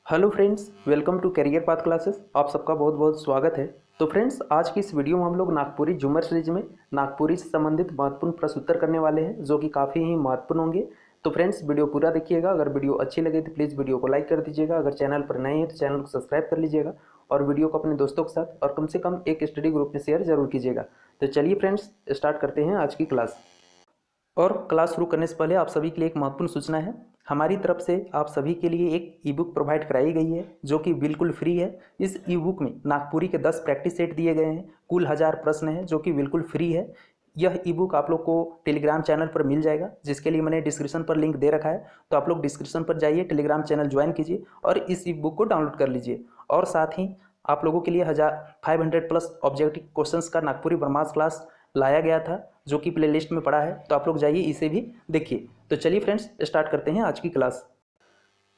Hello friends, welcome to career path classes. आप सबका बहुत बहुत स्वागत है। तो फ्रेंड्स, आज की इस वीडियो में हम लोग नागपुरी झूमर सीरीज में नागपुरी से संबंधित महत्वपूर्ण प्रश्न उत्तर करने वाले हैं, जो कि काफ़ी ही महत्वपूर्ण होंगे। तो फ्रेंड्स, वीडियो पूरा देखिएगा। अगर वीडियो अच्छी लगे तो प्लीज़ वीडियो को लाइक कर दीजिएगा। अगर चैनल पर नए हैं तो चैनल को सब्सक्राइब कर लीजिएगा और वीडियो को अपने दोस्तों के साथ और कम से कम एक स्टडी ग्रुप में शेयर जरूर कीजिएगा। तो चलिए फ्रेंड्स, स्टार्ट करते हैं आज की क्लास। और क्लास शुरू करने से पहले आप सभी के लिए एक महत्वपूर्ण सूचना है। हमारी तरफ से आप सभी के लिए एक ई बुक प्रोवाइड कराई गई है, जो कि बिल्कुल फ्री है। इस ई बुक में नागपुरी के 10 प्रैक्टिस सेट दिए गए हैं। कुल 1000 प्रश्न हैं, जो कि बिल्कुल फ्री है। यह ई बुक आप लोग को टेलीग्राम चैनल पर मिल जाएगा, जिसके लिए मैंने डिस्क्रिप्शन पर लिंक दे रखा है। तो आप लोग डिस्क्रिप्शन पर जाइए, टेलीग्राम चैनल ज्वाइन कीजिए और इस ई बुक को डाउनलोड कर लीजिए। और साथ ही आप लोगों के लिए 500 प्लस ऑब्जेक्टिव क्वेश्चंस का नागपुरी ब्रह्मास्त्र क्लास लाया गया था, जो कि प्लेलिस्ट में पड़ा है। तो आप लोग जाइए, इसे भी देखिए। तो चलिए फ्रेंड्स, स्टार्ट करते हैं आज की क्लास।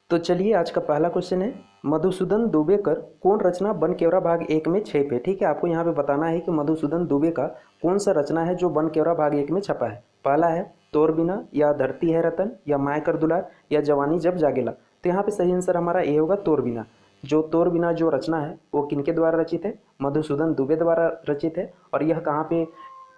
तो चलिए, आज का पहला क्वेश्चन है, मधुसूदन दुबे कर कौन रचना बनकेवरा भाग 1 में छेप है। ठीक है, आपको यहाँ पे बताना है कि मधुसूदन दुबे का कौन सा रचना है जो बनकेवरा भाग 1 में छपा है। पहला है तोर बिना, या धरती है रतन, या माय कर दुलार, या जवानी जब जागेला। तो यहाँ पे सही आंसर हमारा ए होगा, तोर बिना। जो तोर बिना जो रचना है वो किनके द्वारा रचित है? मधुसूदन दुबे द्वारा रचित है। और यह कहाँ पे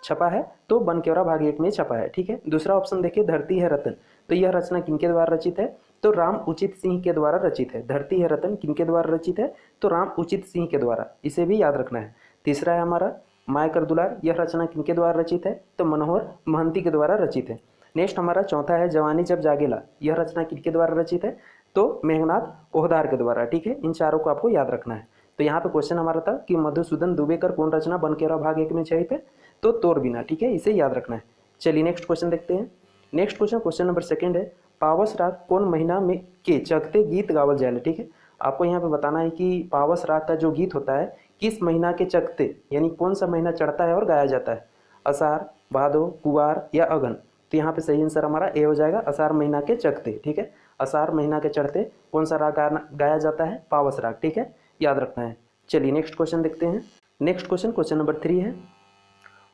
छपा है? तो बनकेवरा भाग 1 में छपा है। ठीक है, दूसरा ऑप्शन देखिए, धरती है रतन। तो यह रचना किनके द्वारा रचित है? तो राम उचित सिंह के द्वारा रचित है। धरती है रतन किनके द्वारा रचित है? तो राम उचित सिंह के द्वारा। इसे भी याद रखना है। तीसरा है हमारा माय कर दुलार। यह रचना किनके द्वारा रचित है? तो मनोहर महंती के द्वारा रचित है। नेक्स्ट हमारा चौथा है जवानी जब जागेला। यह रचना किनके द्वारा रचित है? तो मेघनाथ ओहदार के द्वारा। ठीक है, इन चारों को आपको याद रखना है। तो यहाँ पे क्वेश्चन हमारा था कि मधुसूदन दुबे कर कौन रचना बनकेवरा भाग 1 में छपी है? तो तोर बिना। ठीक है, इसे याद रखना है। चलिए नेक्स्ट क्वेश्चन देखते हैं। Next question, question number second है, पावस राग कौन महीना में के चकते गीत गावल जाए। ठीक है, आपको यहाँ पे बताना है कि पावस राग का जो गीत होता है किस महीना के चकते, यानी कौन सा महीना चढ़ता है और गाया जाता है? अषाढ़, भादो, कुवार या अगन। तो यहाँ पे सही आंसर हमारा ए हो जाएगा, अषाढ़ महीना के चकते। ठीक है, अषाढ़ महीना के चढ़ते कौन सा राग गाया जाता है? पावस राग। ठीक है, याद रखना है। चलिए नेक्स्ट क्वेश्चन देखते हैं। नेक्स्ट क्वेश्चन, क्वेश्चन नंबर 3 है,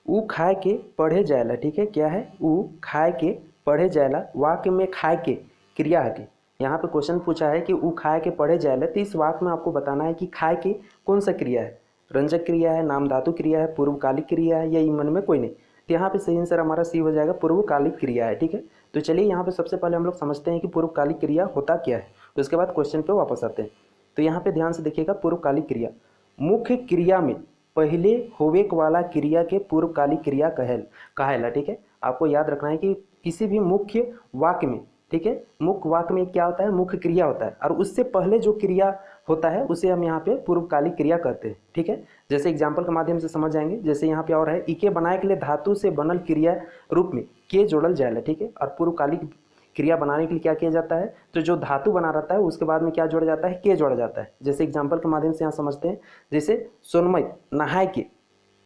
ऊ खाए के पढ़े जायला। ठीक है, क्या है? ऊ खाए के पढ़े जायला वाक्य में खाए के क्रिया है के। यहाँ पे क्वेश्चन पूछा है कि ऊ खाए के पढ़े जायला, तो इस वाक्य में आपको बताना है कि खाए के कौन सा क्रिया है? रंजक क्रिया है, नाम धातु क्रिया है, पूर्वकालिक क्रिया है, या ईमन में कोई नहीं। तो यहाँ पे सही आंसर हमारा सी हो जाएगा, पूर्वकालिक क्रिया है। ठीक है, तो चलिए यहाँ पे सबसे पहले हम लोग समझते हैं कि पूर्वकालिक क्रिया होता क्या है, तो उसके बाद क्वेश्चन पे वापस आते हैं। तो यहाँ पे ध्यान से देखिएगा, पूर्वकालिक क्रिया मुख्य क्रिया में पहले होवे वाला क्रिया के पूर्वकालिक क्रिया कहेला। ठीक है, आपको याद रखना है कि किसी भी मुख्य वाक्य में, ठीक है, मुख्य वाक्य में क्या होता है? मुख्य क्रिया होता है, और उससे पहले जो क्रिया होता है उसे हम यहाँ पे पूर्वकालिक क्रिया कहते हैं। ठीक है, जैसे एग्जाम्पल के माध्यम से समझ जाएंगे। जैसे यहाँ पे और है, इके बनाए के लिए धातु से बनल क्रिया रूप में के जोड़ल जाएला। ठीक है, और पूर्वकालिक क्रिया बनाने के लिए क्या किया जाता है? तो जो धातु बना रहता है उसके बाद में क्या जोड़ा जाता है? के जोड़ा जाता है। जैसे एग्जाम्पल के माध्यम से यहाँ समझते हैं। जैसे सोनमय नहाय के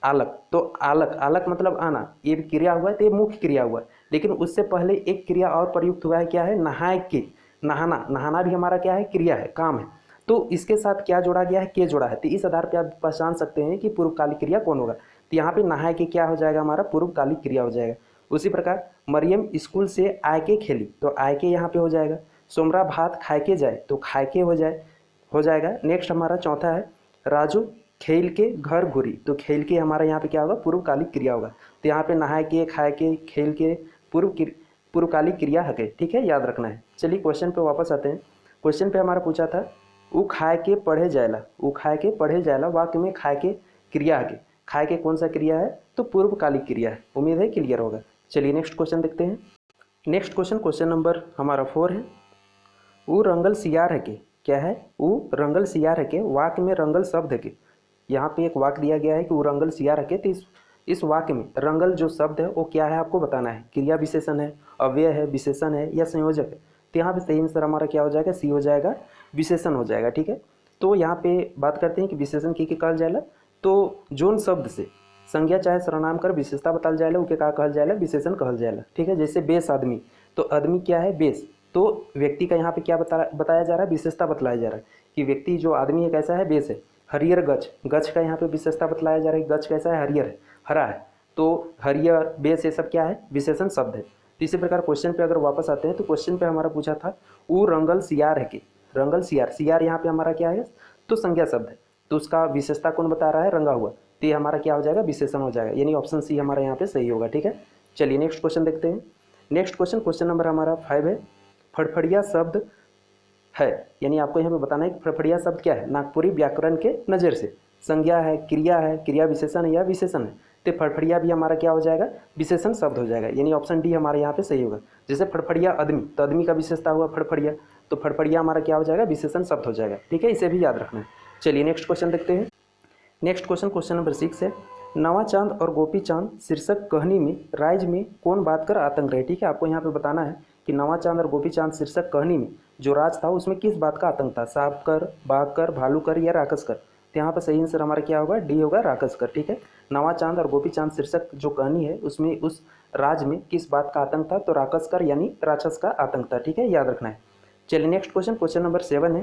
आलक, तो आलक, आलक मतलब आना, ये भी क्रिया हुआ है, तो ये मुख्य क्रिया हुआ है। लेकिन उससे पहले एक क्रिया और प्रयुक्त हुआ है, क्या है? नहाय के, नहाना। नहाना भी हमारा क्या है? क्रिया है, काम है। तो इसके साथ क्या जोड़ा गया है? के जोड़ा है। तो इस आधार पर आप पहचान सकते हैं कि पूर्वकालिक क्रिया कौन होगा। तो यहाँ पे नहाय के क्या हो जाएगा? हमारा पूर्वकालिक क्रिया हो जाएगा। उसी प्रकार मरियम स्कूल से आय के खेली, तो आय के यहाँ पे हो जाएगा। सोमरा भात खाए के जाए, तो खाए के हो जाएगा। नेक्स्ट हमारा चौथा है, राजू खेल के घर घुरी, तो खेल के हमारा यहाँ पे क्या होगा? पूर्वकालिक क्रिया होगा। तो यहाँ पे नहाए के, खाए के, खेल के पूर्वकालिक क्रिया है। ठीक है, याद रखना है। चलिए क्वेश्चन पे वापस आते हैं। क्वेश्चन पे हमारा पूछा था, ऊ खाए के पढ़े जायला। ऊ खाए के पढ़े जायला वाक्य में खाए के क्रिया है। खाए के कौन सा क्रिया है? तो पूर्वकालिक क्रिया है। उम्मीद है क्लियर होगा। चलिए नेक्स्ट क्वेश्चन देखते हैं। नेक्स्ट क्वेश्चन, क्वेश्चन नंबर हमारा 4 है, ऊ रंगल सियार है के। क्या है? ऊ रंगल सियार है के वाक्य में रंगल शब्द है के। यहाँ पे एक वाक्य दिया गया है कि ऊ रंगल सियार है के, तो इस वाक्य में रंगल जो शब्द है वो क्या है आपको बताना है। क्रिया विशेषण है, अव्यय है, विशेषण है, या संयोजक है। तो यहाँ पे सही आंसर हमारा क्या हो जाएगा? सी हो जाएगा, विशेषण हो जाएगा। ठीक है, तो यहाँ पे बात करते हैं कि विशेषण की कहल जाएगा। तो जोन शब्द से संज्ञा चाहे सर्वनाम कर विशेषता बताल जाएगा, उके का कहल जाएगा? विशेषण कहल जाएगा। ठीक है, जैसे बेस आदमी, तो आदमी क्या है? बेस। तो व्यक्ति का यहाँ पे क्या बताया जा रहा है? विशेषता बतलाया जा रहा है कि व्यक्ति जो आदमी है कैसा है? बेस है। हरियर गच, गच का यहाँ पे विशेषता बतलाया जा रहा है। गच कैसा है? हरियर है, हरा है। तो हरियर, बेस, ये सब क्या है? विशेषण शब्द है। तो इसी प्रकार क्वेश्चन पे अगर वापस आते हैं, तो क्वेश्चन पे हमारा पूछा था, ऊ रंगल सियार है के। रंगल सियार, सियार यहाँ पे हमारा क्या है तो संज्ञा शब्द है, तो उसका विशेषता कौन बता रहा है, रंगा हुआ, तो ये हमारा क्या हो जाएगा, विशेषण हो जाएगा, यानी ऑप्शन सी हमारा यहाँ पे सही होगा। ठीक है, चलिए नेक्स्ट क्वेश्चन देखते हैं। नेक्स्ट क्वेश्चन, क्वेश्चन नंबर हमारा 5 है, फड़फड़िया शब्द है, यानी आपको यहाँ पे बताना है कि फड़फड़िया शब्द क्या है, नागपुरी व्याकरण के नज़र से संज्ञा है, क्रिया विशेषण है या विशेषण है, तो फड़फड़िया भी हमारा क्या हो जाएगा, विशेषण शब्द हो जाएगा, यानी ऑप्शन डी हमारे यहाँ पे सही होगा। जैसे फड़फड़िया आदमी, तो आदमी का विशेषता हुआ फड़फड़िया, तो फड़फड़िया हमारा क्या हो जाएगा, विशेषण शब्द हो जाएगा। ठीक है, इसे भी याद रखना है। चलिए नेक्स्ट क्वेश्चन देखते हैं। नेक्स्ट क्वेश्चन, क्वेश्चन नंबर 6 है, नवा चांद और गोपी चांद शीर्षक कहानी में राइज में कौन बात कर आतंक रहे। ठीक है, आपको यहाँ पे बताना है कि नवा चांद और गोपी चांद शीर्षक कहानी में जो राज था उसमें किस बात का आतंक था, सांप कर, बाघ कर, भालू कर या राक्षस कर। तो यहाँ पर सही आंसर हमारा क्या होगा, डी होगा, राक्षस कर। ठीक है, नवा चांद और गोपी चांद शीर्षक जो कहानी है उसमें उस राज में किस बात का आतंक था, तो राक्षस कर यानी राक्षस का आतंक था। ठीक है, याद रखना है। चलिए नेक्स्ट क्वेश्चन, क्वेश्चन नंबर 7 है,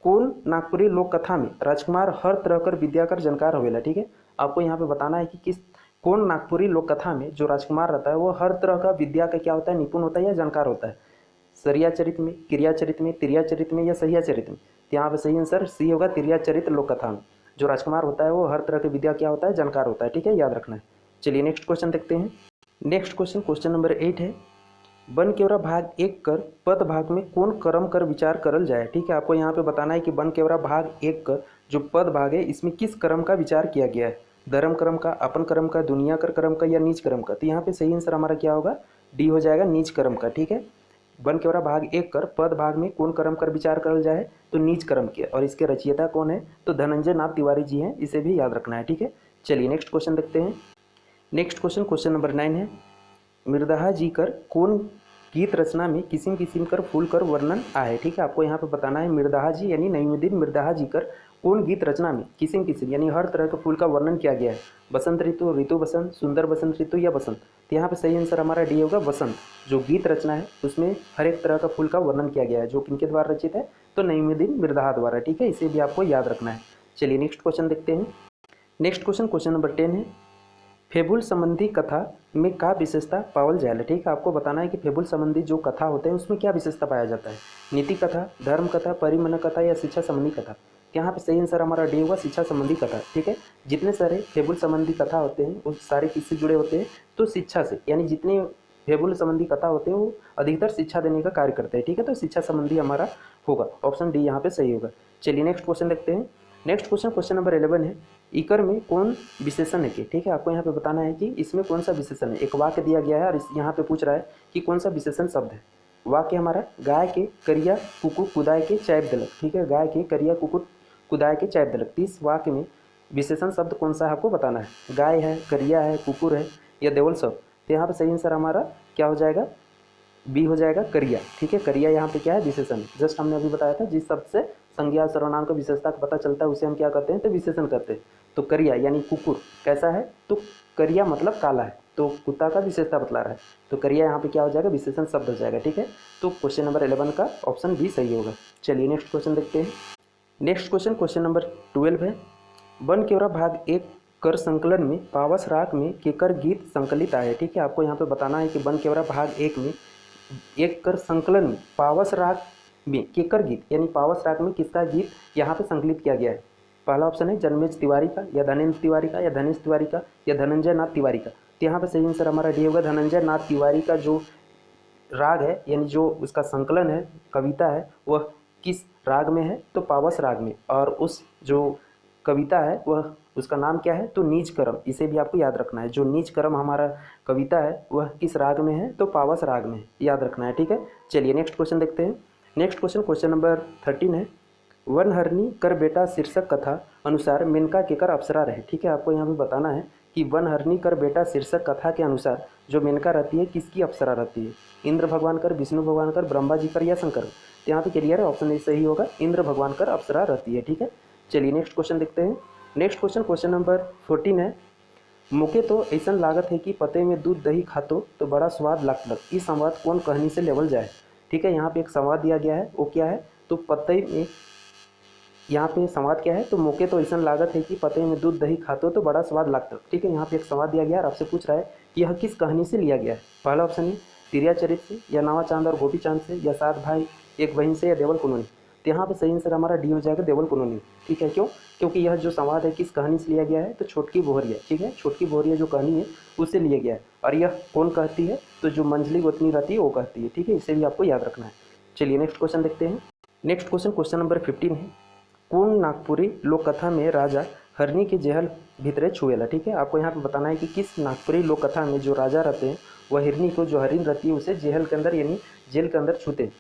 कौन नागपुरी लोक कथा में राजकुमार हर तरह कर विद्या कर जानकार होवेला। ठीक है, आपको यहाँ पे बताना है कि कौन नागपुरी लोक कथा में जो राजकुमार रहता है वो हर तरह का विद्या का क्या होता है, निपुण होता है या जानकार होता है, सरिया चरित में, क्रिया चरित में, तिरिया चरित में या सहिया चरित में। तो यहाँ पे सही आंसर सी होगा, तिरिया चरित लोक कथा में जो राजकुमार होता है वो हर तरह की विद्या क्या होता है, जानकार होता है। ठीक है, याद रखना है। चलिए नेक्स्ट क्वेश्चन देखते हैं। नेक्स्ट क्वेश्चन, क्वेश्चन नंबर 8 है, वन केवरा भाग 1 कर पद भाग में कौन कर्म कर विचार करल जाए। ठीक है, आपको यहाँ पे बताना है कि वन केवरा भाग 1 कर जो पद भाग है इसमें किस कर्म का विचार किया गया है, धर्म कर्म का, अपन कर्म का, दुनिया कर कर्म का या नीच कर्म का। तो यहाँ पे सही आंसर हमारा क्या होगा, डी हो जाएगा, नीच कर्म का। ठीक है, वन केवरा भाग 1 कर पद भाग में कौन कर्म कर विचार करल जाए, तो नीच कर्म के, और इसके रचयिता कौन है, तो धनंजय नाथ तिवारी जी हैं, इसे भी याद रखना है। ठीक है, चलिए नेक्स्ट क्वेश्चन देखते हैं। नेक्स्ट क्वेश्चन, क्वेश्चन नंबर 9 है, मृदहा जी कर कौन गीत रचना में किसिम किसिम कर फूल कर वर्णन आए। ठीक है, आपको यहाँ पे बताना है मृदहा जी यानी नईमुद्दीन मृदहा जी कर कौन गीत रचना में किसिम किसिम यानी हर तरह के फूल का वर्णन किया गया है, बसंत ऋतु, ऋतु बसंत, सुंदर बसंत ऋतु या बसंत। तो यहाँ पे सही आंसर हमारा डी होगा, बसंत। जो गीत रचना है उसमें हर एक तरह का फूल का वर्णन किया गया है, जो किनके द्वारा रचित है, तो नईमुद्दीन मृदहा द्वारा। ठीक है, इसे भी आपको याद रखना है। चलिए नेक्स्ट क्वेश्चन देखते हैं। नेक्स्ट क्वेश्चन, क्वेश्चन नंबर 10 है, फेबुल संबंधी कथा में क्या विशेषता पावल जाए। ठीक है, आपको बताना है कि फेबुल संबंधी जो कथा होते हैं उसमें क्या विशेषता पाया जाता है, नीति कथा, धर्म कथा, परिमन कथा या शिक्षा संबंधी कथा। यहाँ पे सही आंसर हमारा डी होगा, शिक्षा संबंधी कथा। ठीक है, जितने सारे फेबुल संबंधी कथा होते हैं वो सारे किससे जुड़े होते हैं, तो शिक्षा से, यानी जितने फेबुल संबंधी कथा होते हैं वो अधिकतर शिक्षा देने का कार्य करते हैं। ठीक है, तो शिक्षा संबंधी हमारा होगा, ऑप्शन डी यहाँ पे सही होगा। चलिए नेक्स्ट क्वेश्चन देखते हैं। नेक्स्ट क्वेश्चन, क्वेश्चन नंबर 11 है, इकर में कौन विशेषण है। ठीक है, आपको यहाँ पे बताना है कि इसमें कौन सा विशेषण है। एक वाक्य दिया गया है और यहाँ पे पूछ रहा है कि कौन सा विशेषण शब्द है। वाक्य हमारा, गाय के करिया कुकुर कुदाय के चैप दलक। ठीक है, गाय के करिया कुकुर कुदाय के चैप दलक। तो इस वाक्य में विशेषण शब्द कौन सा है आपको बताना है, गाय है, करिया है, कुकुर है या देवल शब्द। तो यहाँ पे सही आंसर हमारा क्या हो जाएगा, बी हो जाएगा, करिया। ठीक है, करिया यहाँ पे क्या है, विशेषण। जस्ट हमने अभी बताया था जिस शब्द से संज्ञा सर्वनाम का विशेषता का पता चलता है उसे हम क्या करते हैं, तो विशेषण करते हैं। तो करिया यानी कुकुर कैसा है, तो करिया मतलब काला है, तो कुत्ता का विशेषता बतला रहा है, तो करिया यहाँ पे क्या हो जाएगा, विशेषण शब्द हो जाएगा। ठीक है, तो क्वेश्चन नंबर 11 का ऑप्शन बी सही होगा। चलिए नेक्स्ट क्वेश्चन देखते हैं। नेक्स्ट क्वेश्चन, क्वेश्चन नंबर 12 है, वन केवरा भाग 1 कर संकलन में पावस राग में केकर गीत संकलित आए। ठीक है, आपको यहाँ पे बताना है कि वन केवरा भाग 1 में 1 कर संकलन में पावस राग में केकर गीत यानी पावस राग में किसका गीत यहाँ पे संकलित किया गया है। पहला ऑप्शन है जन्मेज तिवारी का या धनेन्द्र तिवारी का या धनेश तिवारी का या धनंजय नाथ तिवारी का। तो यहाँ पे सही आंसर हमारा डी होगा, धनंजय नाथ तिवारी का जो राग है यानी जो उसका संकलन है, कविता है, वह किस राग में है, तो पावस राग में। और उस जो कविता है वह उसका नाम क्या है, तो नीच कर्म। इसे भी आपको याद रखना है, जो नीच कर्म हमारा कविता है वह किस राग में है, तो पावस राग में याद रखना है। ठीक है, चलिए नेक्स्ट क्वेश्चन देखते हैं। नेक्स्ट क्वेश्चन, क्वेश्चन नंबर 13 है, वन हरनी कर बेटा शीर्षक कथा अनुसार मेनका केकर अप्सरा रहे। ठीक है, आपको यहाँ पे बताना है कि वन हरनी कर बेटा शीर्षक कथा के अनुसार जो मेनका रहती है किसकी अप्सरा रहती है, इंद्र भगवान कर, विष्णु भगवान कर, ब्रह्मा जी कर या शंकर। तो यहाँ पे क्लियर है, ऑप्शन ए सही होगा, इंद्र भगवान कर अप्सरा रहती है। ठीक है, चलिए नेक्स्ट क्वेश्चन देखते हैं। नेक्स्ट क्वेश्चन, क्वेश्चन नंबर 14 है, मुके तो ऐसा लागत है कि पते में दूध दही खातो तो बड़ा स्वाद लागत, इस संवाद कौन कहानी से लेवल जाए। ठीक है, यहाँ पे एक संवाद दिया गया है, वो क्या है, तो पते में, यहाँ पे संवाद क्या है, तो मुके तो ऐसा लागत है कि पते में दूध दही खातो तो बड़ा स्वाद लागत। ठीक है, यहाँ पे एक संवाद दिया गया और आपसे पूछ रहा है कि यह किस कहानी से लिया गया है। पहला ऑप्शन है तिरिया चरित से या नवा चांद और गोपी चांद से या सात भाई एक बहन से या देवल कुनूनी। तो यहाँ पे सही आंसर हमारा डी हो जाएगा, देवल कुनूनी। ठीक है, क्यों? क्योंकि यह जो संवाद है किस कहानी से लिया गया है, तो छोटकी बोहरिया। ठीक है, छोटकी बोहरिया जो कहानी है उससे लिया गया है। और यह कौन कहती है, तो जो मंझली गोतनी रहती है वो कहती है। ठीक है, इसे भी आपको याद रखना है। चलिए नेक्स्ट क्वेश्चन देखते हैं। नेक्स्ट क्वेश्चन नंबर 15 है, कौन नागपुरी लोक कथा में राजा हरनी के जेहल भीतरे छुएला। ठीक है, आपको यहाँ पे बताना है कि किस नागपुरी लोक कथा में जो राजा रहते हैं वह हिरनी को, जो हरिन रहती है उसे जेहल के अंदर यानी जेल के अंदर छूते हैं।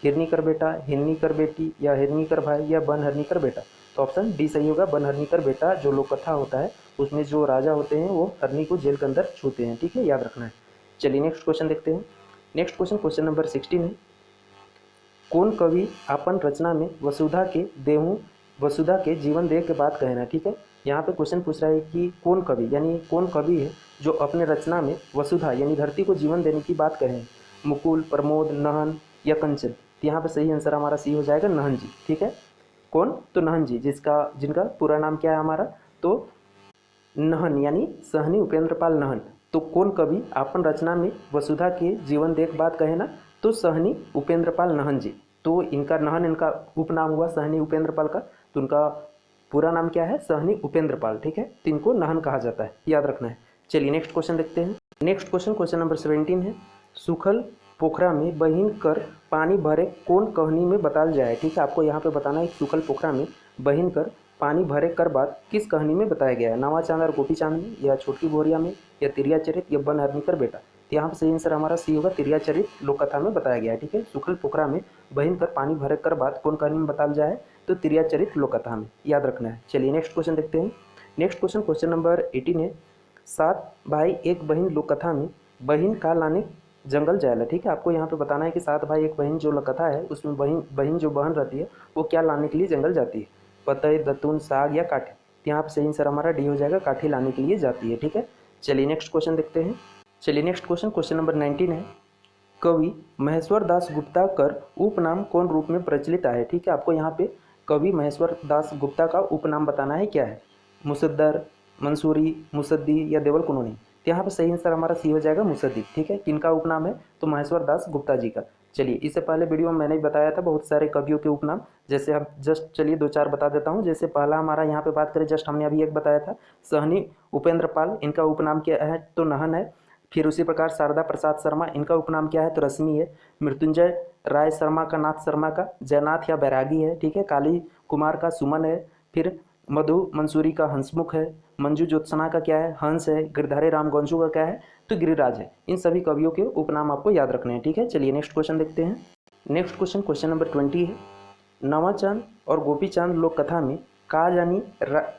हिरनी कर बेटा, हिरनी कर बेटी, या हिरनी कर भाई, या बन हरनी कर बेटा। तो ऑप्शन डी सही होगा, बन हरनी कर बेटा जो लोक कथा होता है उसमें जो राजा होते हैं वो हरनी को जेल के अंदर छूते हैं। ठीक है, याद रखना है। चलिए नेक्स्ट क्वेश्चन देखते हैं। नेक्स्ट क्वेश्चन नंबर 16 है, कौन कवि आपन रचना में वसुधा के देहू वसुधा के जीवन देह के बात कहना। ठीक है, यहाँ पे क्वेश्चन पूछ रहा है कि कौन कवि यानी कौन कवि है जो अपने रचना में वसुधा यानी धरती को जीवन देने की बात कहे। मुकुल, प्रमोद, नहन या कंचन। तो यहाँ पे सही आंसर हमारा सी हो जाएगा, नहन जी। ठीक है, कौन? तो नहन जी, जिनका पूरा नाम क्या है हमारा, तो नहन यानी सहनी उपेंद्र पाल नहन। तो कौन कवि आपन रचना में वसुधा के जीवन देख बात कहे ना, तो सहनी उपेंद्र पाल नहन जी। तो इनका नहन इनका उपनाम हुआ सहनी उपेंद्र पाल का, तो उनका पूरा नाम क्या है, सहनी उपेंद्र पाल। ठीक है, तो इनको नहन कहा जाता है, याद रखना है। चलिए नेक्स्ट क्वेश्चन देखते हैं। नेक्स्ट क्वेश्चन नंबर 17 है, सुखल पोखरा में बहिन कर पानी भरे कौन कहानी में बताल जाए। ठीक है, आपको यहाँ पे बताना है सुखल पोखरा में बहिन कर पानी भरे कर बात किस कहानी में बताया गया है। नवा चांद और गोपी चांद में, या छोटकी बोरिया में, या तिरिया चरित, या बन हरनी कर बेटा। तो यहाँ पे सही आंसर हमारा सी होगा, तिरिया चरित लोक कथा में बताया गया है। ठीक है, सुखल पोखरा में बहिन कर पानी भरे कर बात कौन कहानी में बताल जाए, तो तिरिया चरित लोक कथा में, याद रखना है। चलिए नेक्स्ट क्वेश्चन देखते हैं। नेक्स्ट क्वेश्चन नंबर 18 है, 7 भाई 1 बहन लोक कथा में बहन का लाने जंगल जायला। ठीक है, आपको यहाँ पे बताना है कि 7 भाई 1 बहन जो लोक कथा है उसमें बहन जो बहन रहती है वो क्या लाने के लिए जंगल जाती है, पतई, दतून, साग या काठी। तो यहाँ पे सही आंसर हमारा डी हो जाएगा, काठी लाने के लिए जाती है। ठीक है, चलिए नेक्स्ट क्वेश्चन देखते हैं। चलिए नेक्स्ट क्वेश्चन नंबर 19 है, कवि महेश्वर दास गुप्ता कर उपनाम कौन रूप में प्रचलित है। ठीक है, आपको यहाँ पे कवि महेश्वर दास गुप्ता का उपनाम बताना है क्या है, मुसद्दर, मंसूरी, मुसद्दी या देवल कुनूनी। तो यहाँ पे सही आंसर हमारा सी हो जाएगा, मुसद्दी। ठीक है, किनका उपनाम है, तो महेश्वर दास गुप्ता जी का। चलिए, इससे पहले वीडियो में मैंने बताया था बहुत सारे कवियों के उपनाम, जैसे हम जस्ट चलिए 2-4 बता देता हूँ। जैसे पहला हमारा यहाँ पे बात करें, जस्ट हमने अभी एक बताया था, सहनी उपेंद्र पाल, इनका उपनाम क्या है, तो नहन है। फिर उसी प्रकार शारदा प्रसाद शर्मा, इनका उपनाम क्या है, तो रश्मि है। मृत्युंजय राय शर्मा का, नाथ शर्मा का जयनाथ या बैरागी है। ठीक है, काली कुमार का सुमन है। फिर मधु मंसूरी का हंसमुख है। मंजू ज्योत्सना का क्या है, हंस है। गिरधारी राम गंजू का क्या है, तो गिरिराज है। इन सभी कवियों के उपनाम आपको याद रखने हैं। ठीक है, चलिए नेक्स्ट क्वेश्चन देखते हैं। नेक्स्ट क्वेश्चन नंबर 20 है, नवा चांद और गोपी चांद लोक कथा में का जानी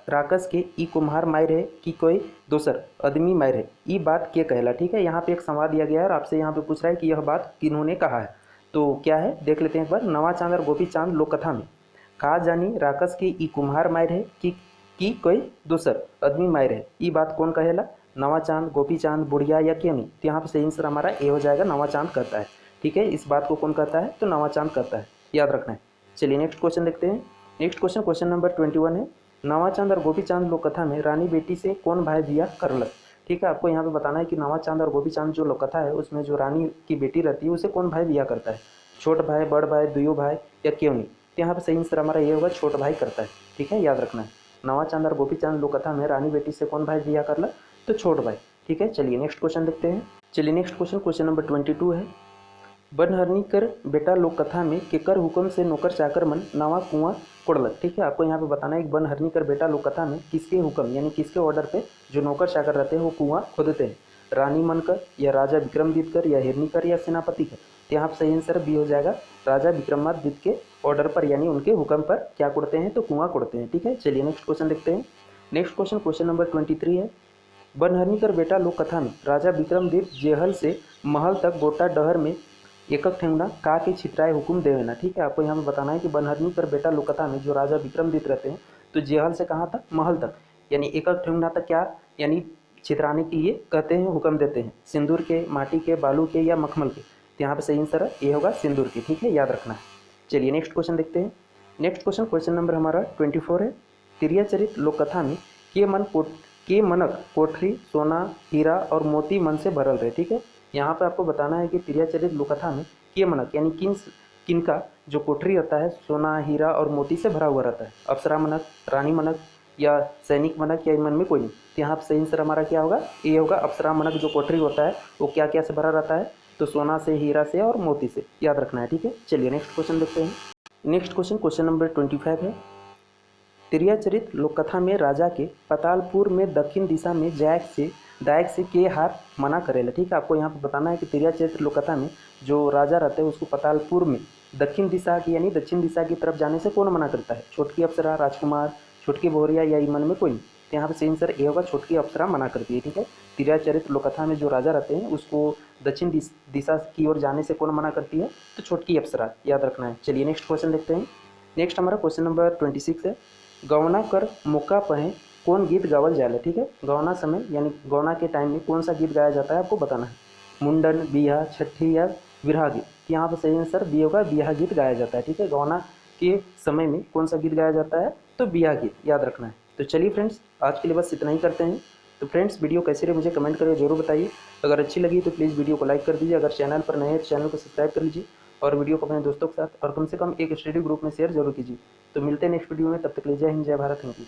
राकस के ई कुम्हार मायर है कि कोई दोसर आदमी मायर है, ई बात के कहला। ठीक है, यहाँ पे एक संवाद दिया गया है और आपसे यहाँ पे पूछ रहा है कि यह बात किन्होंने कहा है, तो क्या है देख लेते हैं एक बार। नवा चांद और गोपी चांद लोक कथा में का जानी राकस के ई कुम्हार मायर है कि कोई दूसर आदमी मायर है, ई बात कौन कहेला, नवा चांद, गोपी चांद, बुढ़िया या क्यों नहीं। तो यहाँ पे सही आंसर हमारा ए हो जाएगा, नवा चांद कहता है। ठीक है, इस बात को कौन कहता है, तो नवा चांद कहता है, याद रखना है। चलिए नेक्स्ट क्वेश्चन देखते हैं। नेक्स्ट क्वेश्चन नंबर 21 है, नवा चांद और गोपी चांद लोक कथा में रानी बेटी से कौन भाई बियाह करलक। ठीक है, आपको यहाँ पे बताना है कि नवा चांद और गोपी चांद जो लोक कथा है उसमें जो रानी की बेटी रहती है उसे कौन भाई बियाह करता है, छोट भाई, बड़ भाई, दुयो भाई या क्यों नहीं। तो यहाँ पे सही आंसर हमारा ये होगा, छोट भाई करता है। ठीक है, याद रखना है। नवा चांद और गोपी चांद लोक कथा में रानी बेटी से कौन भाई बियाह करलक, तो छोट भाई। ठीक है, चलिए नेक्स्ट क्वेश्चन देखते हैं। चलिए नेक्स्ट क्वेश्चन नंबर 22 है, बनहरनी कर बेटा लोक कथा में केकर हुक्म से नौकर चाकर मन नवा कुआं कोड़लक। ठीक है, आपको यहाँ पे बताना है कि बनहरनी कर बेटा लोक कथा में किसके हुक्म यानी किसके ऑर्डर पे जो नौकर चाकर रहते हैं वो कुआं खोदते हैं, रानी मन कर, या राजा विक्रमादित्य कर, या हिरनी कर, या सेनापति कर। तो यहाँ पे सही आंसर बी हो जाएगा, राजा विक्रमादित्य के ऑर्डर पर यानी उनके हुक्म पर क्या कोड़ते हैं, तो कुआं कोड़ते हैं। ठीक है, चलिए नेक्स्ट क्वेश्चन देखते हैं। नेक्स्ट क्वेश्चन नंबर 23 है, बनहरनी कर बेटा लोक कथा में राजा विक्रमादित्य जेहल से महल तक गोटा डहर में एकक ठेंगना का के छितराए हुकुम देवेना। ठीक है, आपको यहाँ पे बताना है कि बनहरनी कर बेटा लोक कथा में जो राजा विक्रमादित्य रहते हैं तो जेहल से कहाँ तक, महल तक, यानी एकक ठेंगना तक क्या यानी छितराने के लिए कहते हैं, हुक्म देते हैं, सिंदूर के, माटी के, बालू के या मखमल के। तो यहाँ पे सही आंसर ये होगा सिंदूर की। ठीक है, याद रखना है। चलिए नेक्स्ट क्वेश्चन देखते हैं। नेक्स्ट क्वेश्चन नंबर हमारा 24 है, तिरिया चरित लोक कथा में के मनक कोठरी, सोना, हीरा और मोती मन से भरल रहे। ठीक है, यहाँ पे आपको बताना है कि तिरिया चरित लोक कथा में के मनक यानी किनका जो कोठरी रहता है सोना हीरा और मोती से भरा हुआ रहता है? अप्सरा मनक, रानी मनक या सैनिक मनक या इनमें में कोई नहीं। तो यहाँ पर सही आंसर हमारा क्या होगा? ये होगा अप्सरा मनक जो कोठरी होता है वो क्या क्या से भरा रहता है? तो सोना से, हीरा से और मोती से, याद रखना है। ठीक है, चलिए नेक्स्ट क्वेश्चन देखते हैं। नेक्स्ट क्वेश्चन नंबर 25 है। तिरियाचरित लोककथा में राजा के पतालपुर में दक्षिण दिशा में दायक से के हार मना करेला। ठीक है, आपको यहाँ पर बताना है कि तिरियाचरित लोककथा में जो राजा रहते हैं उसको पतालपुर में दक्षिण दिशा की यानी दक्षिण दिशा की तरफ जाने से कौन मना करता है? छोटकी अप्सरा, राजकुमार, छोटकी बोहरिया या इमन में कोई नहीं। तो यहाँ पे सही आंसर ए होगा, छोटकी अप्सरा मना करती है। ठीक है, तिरियाचरित लोककथा में जो राजा रहते हैं उसको दक्षिण दिशा की ओर जाने से कौन मना करती है? तो छोटकी अप्सरा, याद रखना है। चलिए नेक्स्ट क्वेश्चन देखते हैं। नेक्स्ट हमारा क्वेश्चन नंबर 26 है। गौना कर मौका पहे कौन गीत गावल जाए? ठीक है, गौना समय यानी गौना के टाइम में कौन सा गीत गाया जाता है आपको बताना है। मुंडन, बियाह, छठी या विरहा गीत? यहाँ पर सही आंसर बी होगा, बियाह गीत गाया जाता है। ठीक है, गौना के समय में कौन सा गीत गाया जाता है? तो बियाह गीत, याद रखना है। तो चलिए फ्रेंड्स, आज के लिए बस इतना ही करते हैं। तो फ्रेंड्स, वीडियो कैसी रही मुझे कमेंट करके जरूर बताइए। अगर अच्छी लगी तो प्लीज़ वीडियो को लाइक कर दीजिए। अगर चैनल पर नए हैं तो चैनल को सब्सक्राइब कर लीजिए और वीडियो को अपने दोस्तों के साथ और कम से कम एक स्टडी ग्रुप में शेयर जरूर कीजिए। तो मिलते हैं नेक्स्ट वीडियो में, तब तक के लिए जय हिंद, जय भारत, थैंक यू।